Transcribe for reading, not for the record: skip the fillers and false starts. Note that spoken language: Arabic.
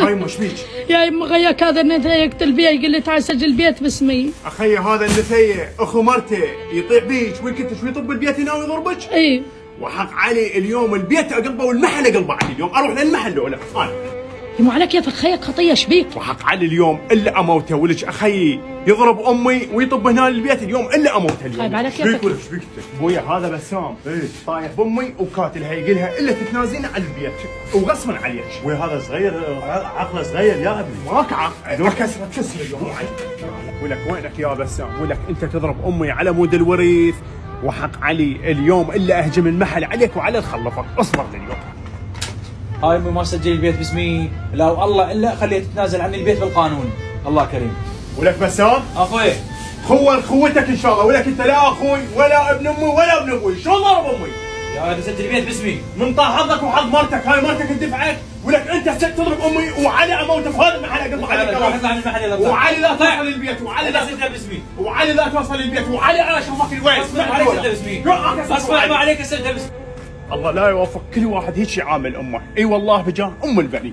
هاي مش بيك يا يما غياك هذا النثاية يقتل بيه، يقول لي تعال سجل بيت باسمي. اخي هذا النثية اخو مرته يطيع بيك ويكتش ويطب البيت هنا ويضربك. اي وحق علي اليوم البيت اقلبه والمحل اقلبه علي اليوم، اروح للمحل لولا انا. يما عليك يا خيك خطيه شبيك؟ وحق علي اليوم الا اموته، ولك اخي يضرب امي ويطب هنا البيت اليوم الا اموته اليوم. طيب عليك يا شبيك فكر. ولك شبيك ابويا هذا بسام طايح بامي وقاتلها يقلها الا تتنازلين عن البيت وغصبا عليك. وهذا صغير، عقله صغير يا ابني. ماك عقل كسر اليوم. ولك وينك يا بسام؟ ولك انت تضرب امي على مود الوريث، وحق علي اليوم الا اهجم المحل عليك وعلى الخلفك. اصبر لليوم. هاي امي ما سجل البيت باسمي، لا والله الا خليه تتنازل عن البيت بالقانون. الله كريم. ولك بسام اخوي خوتك ان شاء الله. ولك انت لا اخوي ولا ابن امي ولا ابن ابوي، شلون ضرب امي؟ يا ولد سجل البيت باسمي. من طال حظك وحظ مرتك، هاي مرتك تدفعك. ولك انت تضرب امي وعلي اموته في هذا المحل اقطع عليك. اطلع من المحل يلا. وعلي لا توصل البيت، وعلي لا سجل باسمي. وعلي لا توصل البيت، وعلي انا اشوفك الوين. اسمع عليك سجل باسمي. اسمع ما عليك سجل باسمي. الله لا يوفق كل واحد هيك يعامل امه. اي والله بجاه ام البني.